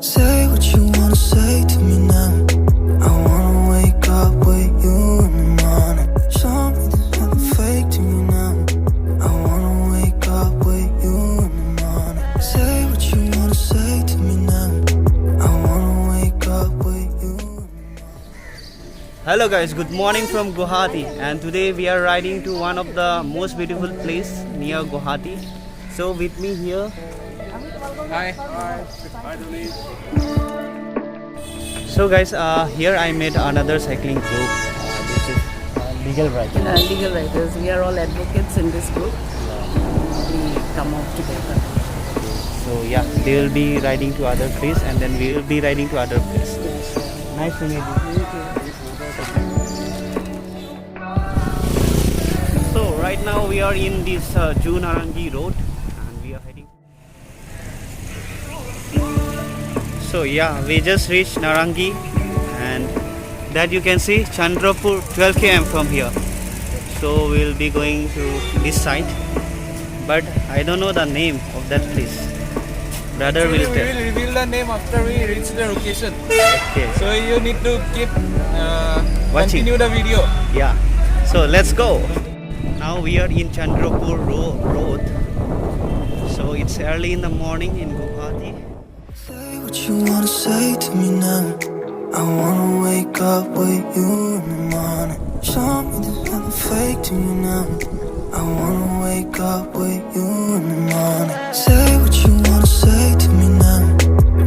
Say what you wanna say to me now. I wanna wake up with you in the morning. Show me there's nothing fake to me now. I wanna wake up with you in the morning. Say what you wanna say to me now. I wanna wake up with you. Hello guys, good morning from Guwahati, and today we are riding to one of the most beautiful place near Guwahati. So with me here, Hi. so guys, here I met another cycling group. This is legal ride. Legal riders. We are all advocates in this group. We come out together. So yeah, they will be riding to other place and then we will be riding to other place. Nice to meet you. So right now we are in this Narengi road and we are heading. So yeah, we just reached Narengi and that you can see Chandrapur 12 km from here. So we'll be going to this side, but I don't know the name of that place. Brother will We tell. will reveal the name after we reach the location. Okay. So you need to keep Watching. continue the video. Yeah. So let's go. Now we are in Chandrapur road. So it's early in the morning in Guwahati. Say what you wanna say to me now. I wanna wake up with you in the morning. Show me there's nothing fake to me now. I wanna wake up with you in the morning. Say what you wanna say to me now.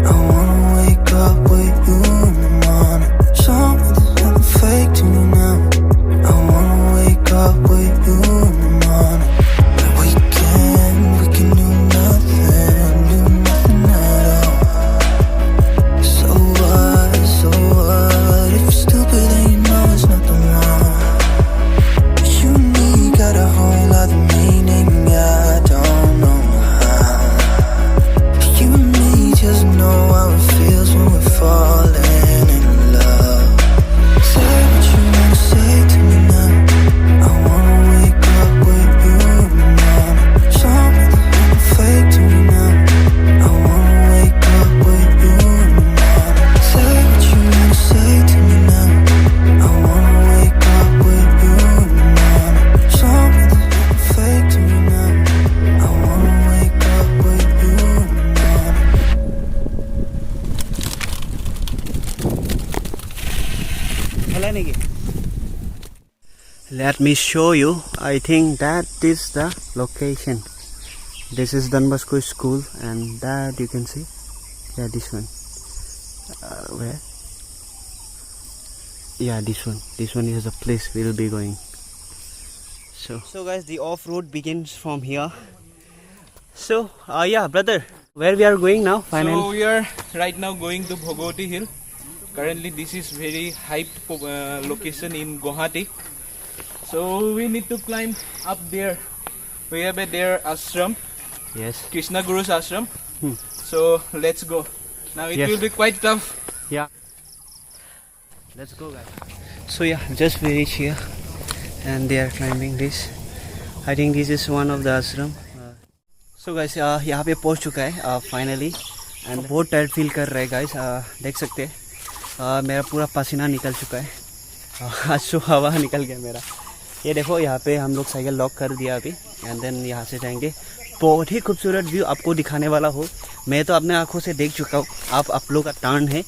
I wanna wake up with you in the morning. Show me there's nothing fake to me now. I wanna wake up with you in the morning. We can do nothing at all. So what, if you're stupid then you know it's nothing wrong. But you and me got a whole lot of meaning, I don't know how. But you and me just know how it feels when we're falling in love. Say what you wanna say to me now. I wanna wake up with you in the morning. Show me there's nothing fake to me now. I wanna wake up with you in the morning. Say what you wanna say to me now. I wanna wake up with you in the morning. Show me there's nothing fake to me now. I wanna wake up with you in the morning. Let me show you. I think that is the location. This is Don Bosco School, and that you can see. Yeah, this one. Where? Yeah, this one. This one is the place we'll be going. So guys, the off-road begins from here. So yeah, brother, where we are going now? So Finally. we are right now going to Bogoty hill. Currently this is very hyped location in Guwahati. So we need to climb up there. We have a there ashram, Yes. Krishna Guru's ashram. So let's go. Now it Yes. will be quite tough. Yeah. Let's go, guys. So yeah, just we reach here, and they are climbing this. I think this is one of the ashram. So guys, यहाँ पे पहुँच चुका है finally, and बहुत tired feel कर रहे हैं guys. देख सकते हैं मेरा पूरा पसीना निकल चुका है. आंसू हवा निकल गया मेरा. ये देखो, यहाँ पे हम लोग साइकिल लॉक कर दिया अभी, एंड देन यहाँ से जाएंगे. बहुत ही खूबसूरत व्यू आपको दिखाने वाला हो. मैं तो अपने आंखों से देख चुका हूँ. आप लोग का टर्न है.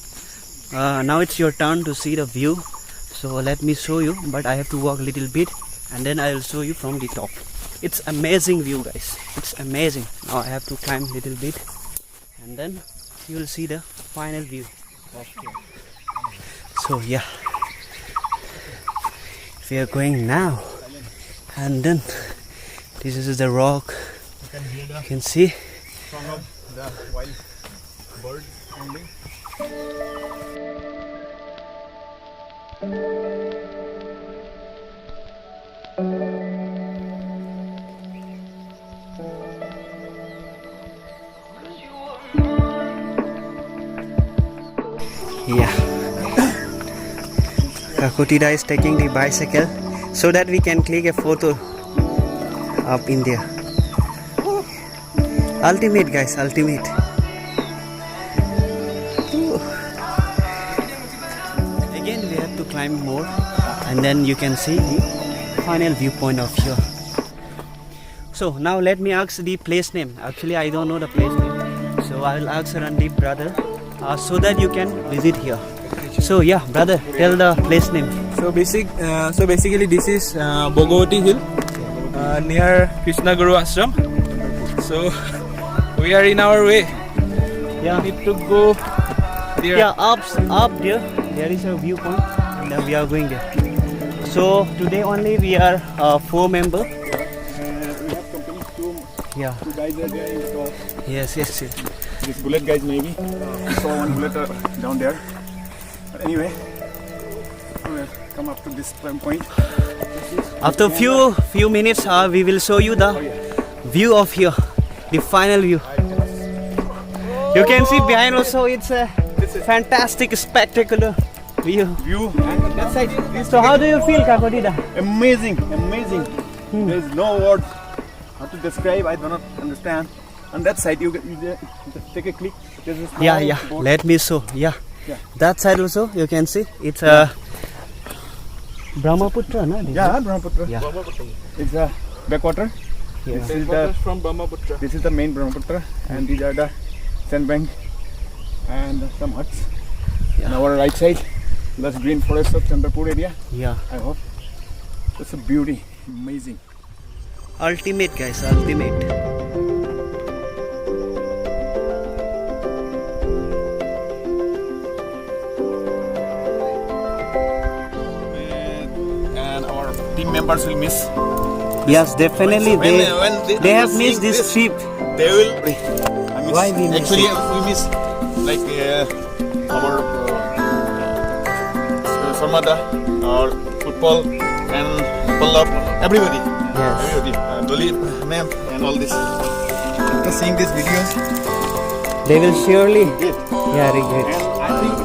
Now it's your turn to see the view. So let me show you, but I have to walk a little bit and then I will show you from the top. It's amazing view, guys. It's amazing. Now I have to climb a little bit and then you will see the final view of here. So yeah, we are going now, and then this is the rock. You can see From the wild bird only. Yeah. Kakotida is taking the bicycle so that we can click a photo up in there. Ultimate, guys, ultimate. climb more, and then you can see the final viewpoint of here. So now let me ask the place name. Actually, I don't know the place name, so I will ask Randeep brother so that you can visit here. So yeah, brother, tell the place name. So basically this is Bogoty Hill near Krishna Guru Ashram. So we are in our way. Yeah, We need to go there. yeah, up there. There is a viewpoint, and then we are going there. So today only we are 4 members. We have company two Yeah. guys are there in the top. Yes. These bullet guys maybe. Saw one bullet down there. But anyway, we'll come up to this point. After few minutes, we will show you the view of here, the final view. You can see behind also it's a fantastic, spectacular view. View That side. So how do you feel, Kakotida? amazing. There's no words how to describe. I do not understand. On that side, you just take a click. There's a small Yeah. boat. Let me show. Yeah. That side also you can see it's a Brahmaputra, no? Yeah, Brahmaputra. Yeah. It's a backwater. Yeah. This is the from Brahmaputra. This is the main Brahmaputra, and these are the sandbank and some huts. On our right side, lush green forest of Chandrapur area. Yeah. I hope it's a beauty, amazing. Ultimate, guys. Ultimate. And our team members will miss. Yes, definitely. When They have will missed see this trip. They will. I miss. Why we miss Actually, it? we miss like our Sarmada, our football and Pallab, everybody. Yes. Everybody. Dolly, ma'am, and all this. After seeing these videos, They will surely, yes. regret. And I think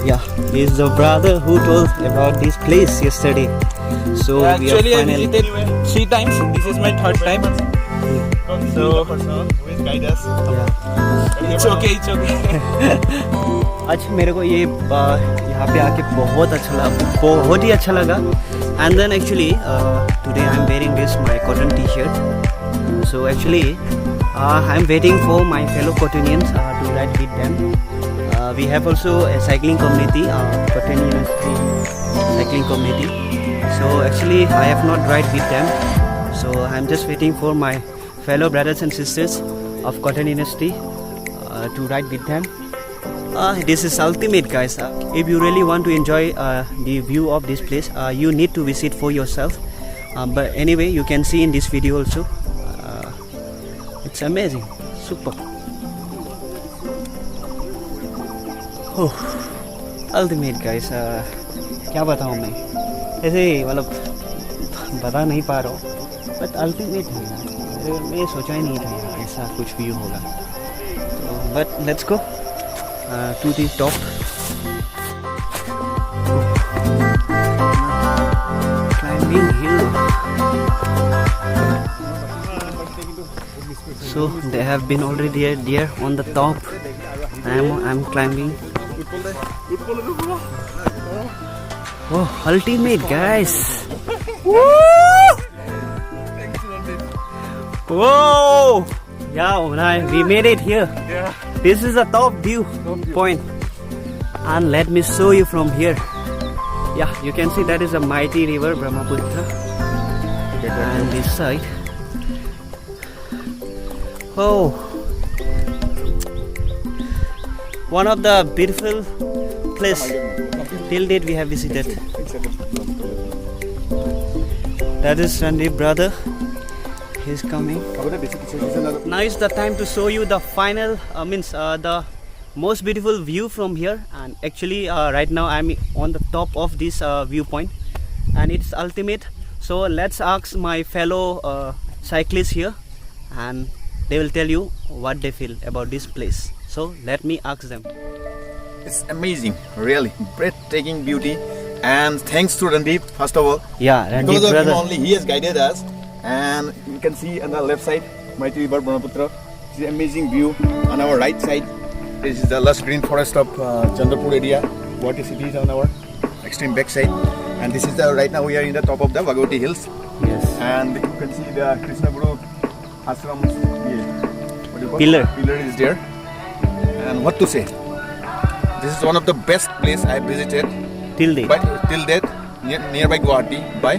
Yeah, he is the brother who told about this place yesterday. So Actually, we I are finally. visited 3 times. This is my 3rd time. so the person who will guide us. Yeah. It's okay. आज मेरे को ये यहाँ पे आके बहुत ही अच्छा लगा. And then actually today I'm wearing this my cotton t-shirt. So actually I'm waiting for my fellow Cottonians to ride with them. We have also a cycling community, Cotton University cycling community. So actually I have not ride with them. So I'm just waiting for my fellow brothers and sisters of Cotton University to ride with them. This is ultimate, guys. If you really want to enjoy the view of this place, you need to visit for yourself. But anyway, you can see in this video also. It's amazing, super. Oh, ultimate, guys. क्या बताऊँ मैं? ऐसे मतलब बता नहीं पा रहा हूँ. But ultimate है यार. मैं सोचा ही नहीं था यार ऐसा कुछ व्यू होगा. But let's go to the top. Climbing hill. So they have been already there on the top. I'm climbing. Oh, ultimate, guys. Whoa! Yeah, we made it here. This is the top view point, and let me show you from here. Yeah, you can see that is a mighty river Brahmaputra, and this side. Oh, one of the beautiful place till date we have visited. That is Randeep brother. He's coming. Now is the time to show you the final, the most beautiful view from here. And actually, right now I'm on the top of this viewpoint, and it's ultimate. So let's ask my fellow cyclists here, and they will tell you what they feel about this place. So let me ask them. It's amazing, really breathtaking beauty. And thanks to Randeep, first of all. Yeah, Randeep Because of brother. him only, he has guided us. And you can see on the left side, mighty river Brahmaputra. It's an amazing view. On our right side, this is the lush green forest of Chandrapur area. Guwahati city is on our extreme backside, and this is the right now we are in the top of the Bhagawati hills, Yes. and you can see the Krishna Guru Ashram. What do you call Pillar. Pillar is there, and what to say? This is one of the best place I visited Till date. till date nearby Guwahati by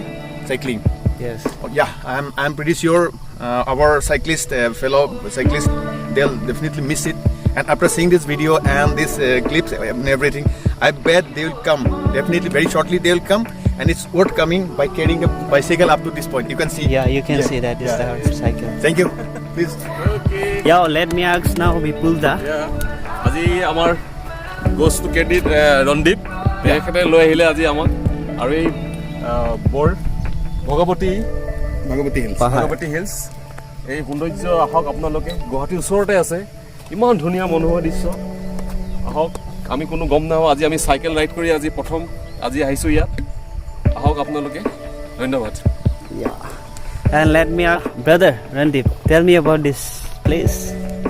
cycling. Yes. Yeah, I'm pretty sure our cyclist, fellow cyclists, they'll definitely miss it. And after seeing this video and these clips and everything, I bet they will come. Definitely, very shortly they will come, and it's worth coming by carrying a bicycle up to this point. You can see. Yeah, you can see that is Yeah. the cycle. Thank you. Please. Yeah, let me ask now Vipulda. আজি আমাৰ গছটো credit Randeep তেখেতে লৈ আহিলে আজি আমাক আৰু এই বৰ ভগৱতী Hills. ভগৱতী হিলছ এই সৌন্দৰ্য আহক আপোনালোকে গুৱাহাটীৰ ওচৰতে আছে ইমান ধুনীয়া মনোহৰ দৃশ্য আহক আমি কোনো গম নাপাওঁ আজি আমি চাইকেল ৰাইড কৰি আজি প্ৰথম আজি আহিছোঁ ইয়াত আহক আপোনালোকে ধন্যবাদ And let me ask brother Randip, tell me about this place.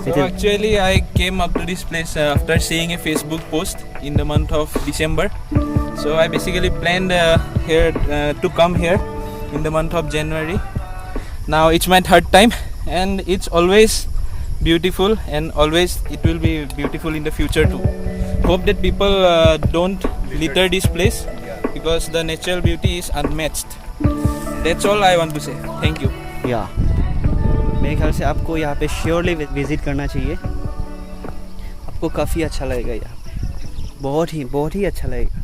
So actually I came up to this place after seeing a Facebook post in the month of December. So I basically planned here to come here in the month of January. Now it's my third time, and it's always beautiful, and always it will be beautiful in the future too. Hope that people don't litter this place, because the natural beauty is unmatched. That's all I want to say. Thank you. या मेरे ख्याल से आपको यहाँ पे surely visit करना चाहिए. आपको काफ़ी अच्छा लगेगा यहाँ पे, बहुत ही अच्छा लगेगा.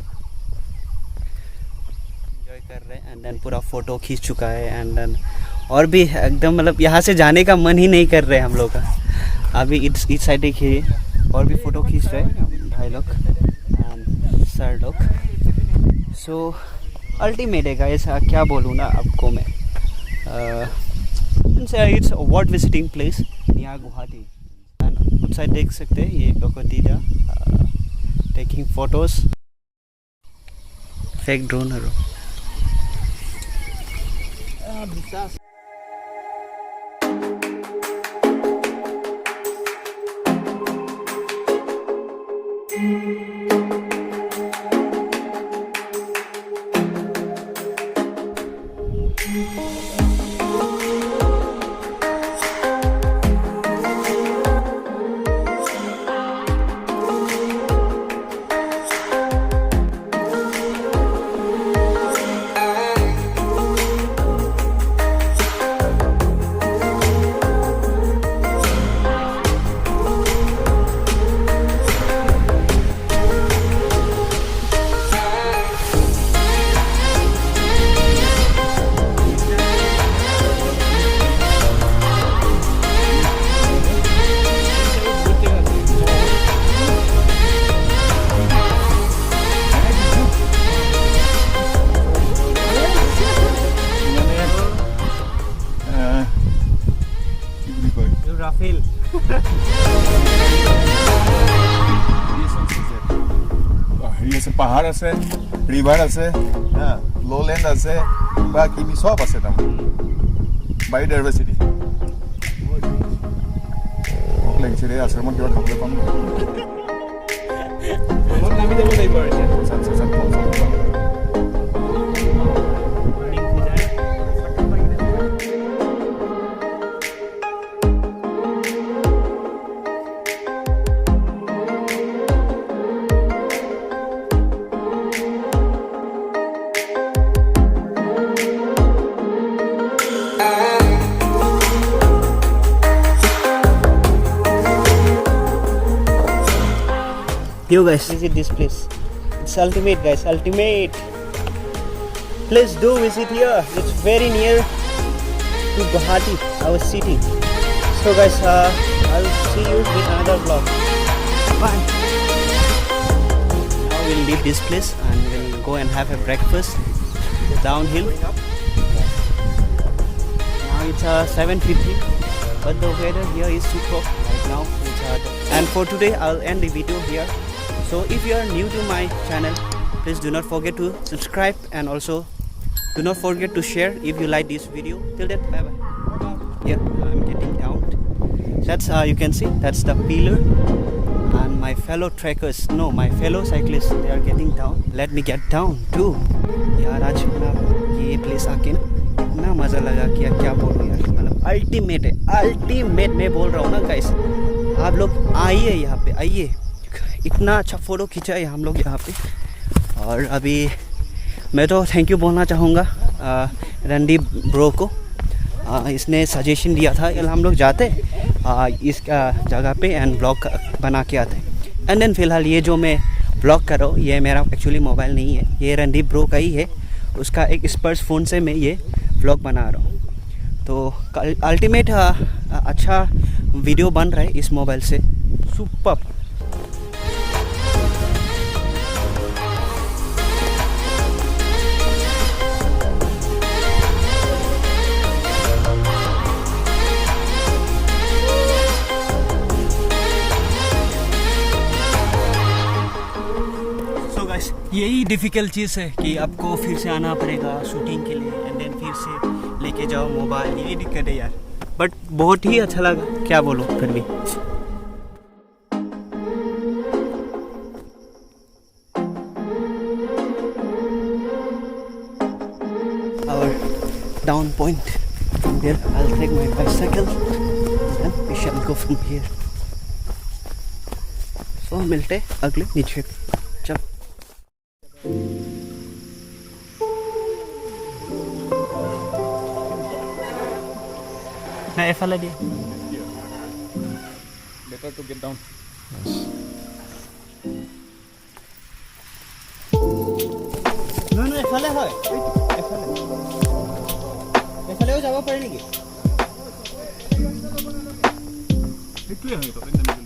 एंजॉय कर रहे हैं एंड देन पूरा फ़ोटो खींच चुका है एंड देन और भी एकदम मतलब यहाँ से जाने का मन ही नहीं कर रहे हम लोग का. अभी इस साइड देखिए और भी फ़ोटो खींच रहे हैं भाई लोग एंड सर लोग. सो अल्टीमेट है गाइस, क्या बोलूँ ना आपको मैं. It's worth visiting place near Guwahati. And उस साइड देख सकते हैं ये बोगोटी टेकिंग फोटोज फेक ड्रोनहरू. Rafael. হেৰি আছে পাহাৰ আছে ৰিভাৰ আছে ল'লেণ্ড আছে বা কিবি চব আছে তাৰমানে বায়'ডাইভাৰ্চিটি. ভোক লাগিছে ৰে আশ্ৰমত কিবা খাবলৈ পাম. নামি যাব লাগিব আৰু এতিয়া. You guys visit this place. It's ultimate guys, ultimate. Please do visit here. It's very near to Guwahati, our city. So guys, I will see you with another vlog. Bye. Now we'll leave this place and we'll go and have a breakfast downhill. Now it's 7:50, but the weather here is superb right now. And for today I'll end the video here. So if you are new to my channel, please do not forget to subscribe and also do not forget to share if you like this video. Till then, bye bye. Yeah, I'm getting down. That's you can see that's the pillar and my fellow trekkers, no, my fellow cyclists, they are getting down. Let me get down too. यार आज मतलब ये place आके ना इतना मज़ा लगा कि क्या बोलूँ यार, मतलब अल्टीमेट है, अल्टीमेट मैं बोल रहा हूँ ना गाइस, आप लोग आइए यहाँ पे, आइए, इतना अच्छा फ़ोटो खींचा है हम लोग यहाँ पे। और अभी मैं तो थैंक यू बोलना चाहूँगा रणदीप ब्रो को, इसने सजेशन दिया था यार हम लोग जाते इस जगह पे एंड ब्लॉग बना के आते। एंड देन फ़िलहाल ये जो मैं ब्लॉग कर रहा हूँ ये मेरा एक्चुअली मोबाइल नहीं है, ये रणदीप ब्रो का ही है, उसका एक स्पर्श फ़ोन से मैं ये ब्लॉग बना रहा हूँ। तो अल्टीमेट अच्छा वीडियो बन रहा है इस मोबाइल से, सुपर। यही डिफ़िकल्ट चीज़ है कि आपको फिर से आना पड़ेगा शूटिंग के लिए एंड देन फिर से लेके जाओ मोबाइल, यही दिक्कत है यार, बट बहुत ही अच्छा लगा, क्या बोलूँ फिर भी। और down point from there I'll take my bicycle and then we shall go from here. So मिलते अगले नीचे, चल। ना एफाले दिए Better to get down. No, এফালে হয়, এফালেও যাব পাৰি নেকি? সেইটোৱে হয় তো